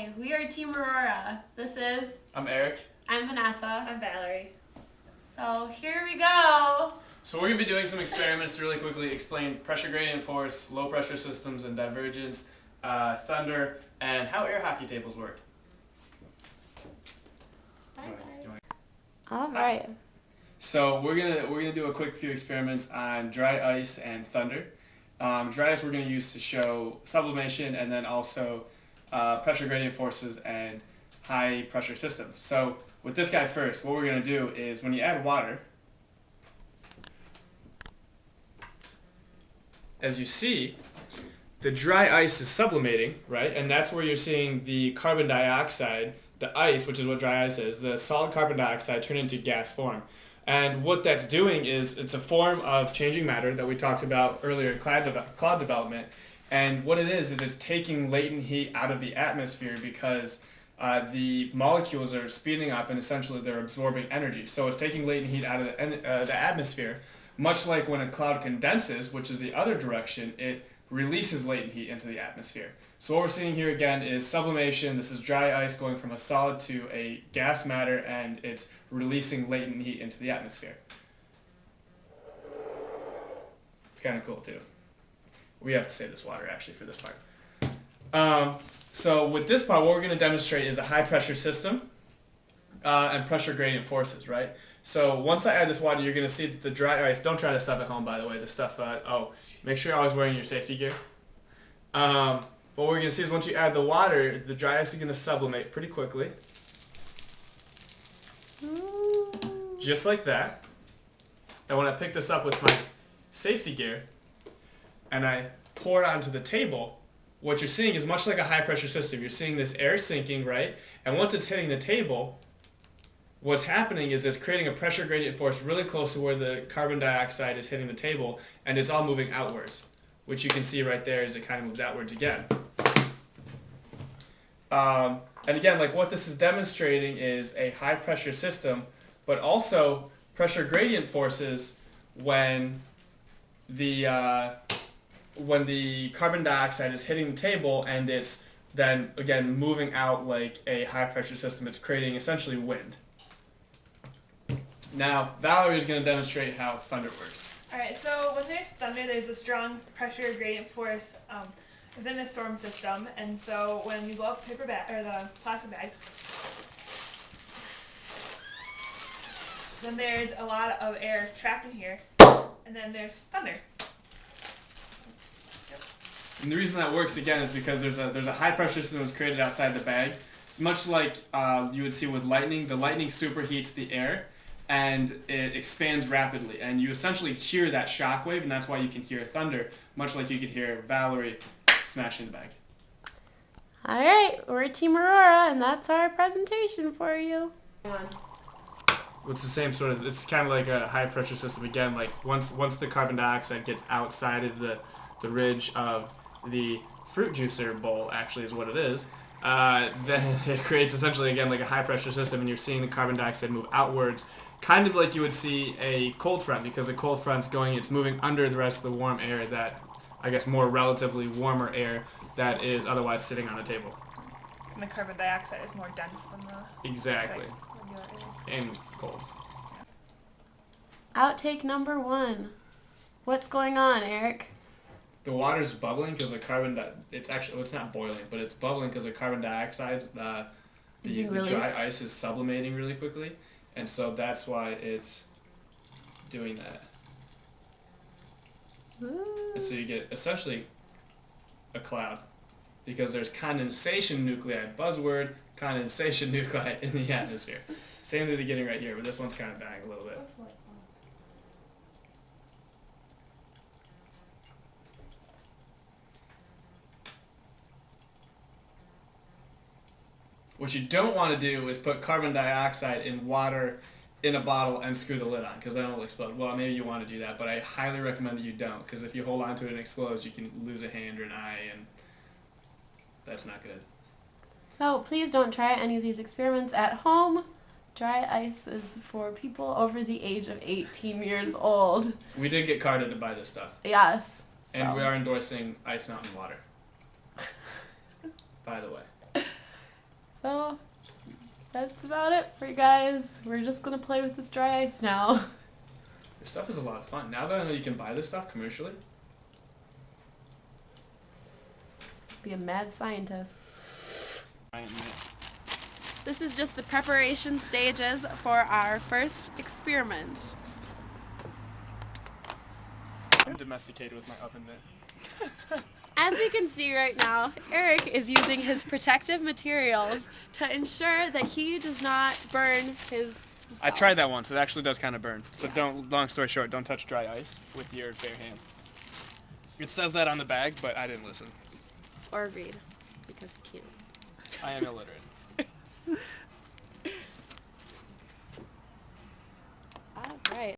Hi, we are Team Aurora. This is... I'm Eric. I'm Vanessa. I'm Valerie. So here we go. So we're going to be doing some experiments to really quickly explain pressure gradient force, low pressure systems and divergence, thunder, and how air hockey tables work. All right. So we're gonna do a quick few experiments on dry ice and thunder. Dry ice we're gonna use to show sublimation and then also pressure gradient forces and high pressure systems. So with this guy first, what we're gonna do is when you add water, as you see, the dry ice is sublimating, right? And that's where you're seeing the carbon dioxide, the ice, which is what dry ice is, the solid carbon dioxide turn into gas form. And what that's doing is it's a form of changing matter that we talked about earlier in cloud development. And what it is it's taking latent heat out of the atmosphere because the molecules are speeding up and essentially they're absorbing energy. So it's taking latent heat out of the atmosphere. Much like when a cloud condenses, which is the other direction, it releases latent heat into the atmosphere. So what we're seeing here again is sublimation. This is dry ice going from a solid to a gas matter, and it's releasing latent heat into the atmosphere. It's kind of cool too. We have to save this water actually for this part. So with this part, what we're going to demonstrate is a high pressure system and pressure gradient forces, right? So once I add this water, you're going to see that the dry ice, don't try this stuff at home by the way, this stuff, make sure you're always wearing your safety gear. What we're going to see is once you add the water, the dry ice is going to sublimate pretty quickly. Just like that. And when I pick this up with my safety gear and I pour it onto the table, what you're seeing is much like a high pressure system. You're seeing this air sinking, right? And once it's hitting the table, what's happening is it's creating a pressure gradient force really close to where the carbon dioxide is hitting the table, and it's all moving outwards, which you can see right there as it kind of moves outwards again. And again, like what this is demonstrating is a high pressure system, but also pressure gradient forces when the carbon dioxide is hitting the table and it's then again moving out like a high pressure system. It's creating essentially wind. Now, Valerie is going to demonstrate how thunder works. Alright, so when there's thunder, there's a strong pressure gradient force within the storm system, and so when you blow up the paper bag or the plastic bag, then there's a lot of air trapped in here, and then there's thunder. And the reason that works again is because there's a high pressure system that was created outside the bag. It's much like you would see with lightning. The lightning superheats the air and it expands rapidly, and you essentially hear that shock wave, and that's why you can hear thunder, much like you could hear Valerie smashing the bag. All right, we're Team Aurora, and that's our presentation for you. It's the same sort of, it's kind of like a high pressure system again, like once the carbon dioxide gets outside of the ridge of the fruit juicer bowl, actually is what it is, then it creates essentially again like a high pressure system, and you're seeing the carbon dioxide move outwards, kind of like you would see a cold front, because a cold front's it's moving under the rest of the warm air, that, I guess, more relatively warmer air that is otherwise sitting on a table. And the carbon dioxide is more dense than the Exactly. regular air. And cold. Outtake number 1. What's going on, Eric? The water's bubbling because the it's not boiling, but it's bubbling because the carbon dioxide, the dry ice is sublimating really quickly, and so that's why it's doing that. Ooh. And so you get essentially a cloud because there's condensation nuclei, buzzword, condensation nuclei in the atmosphere. Same thing they're getting right here, but this one's kind of dying a little bit. What you don't want to do is put carbon dioxide in water in a bottle and screw the lid on, because then it'll explode. Well, maybe you want to do that, but I highly recommend that you don't, because if you hold on to it and it explodes, you can lose a hand or an eye, and that's not good. So please don't try any of these experiments at home. Dry ice is for people over the age of 18 years old. We did get carded to buy this stuff. Yes. And we are endorsing Ice Mountain water. By the way. So that's about it for you guys. We're just gonna play with this dry ice now. This stuff is a lot of fun. Now that I know you can buy this stuff commercially. Be a mad scientist. Giant mitt. This is just the preparation stages for our first experiment. I'm domesticated with my oven mitt. As you can see right now, Eric is using his protective materials to ensure that he does not burn his. I tried that once. It actually does kind of burn. So don't. Long story short, don't touch dry ice with your bare hand. It says that on the bag, but I didn't listen. Or read, because he can't. I am illiterate.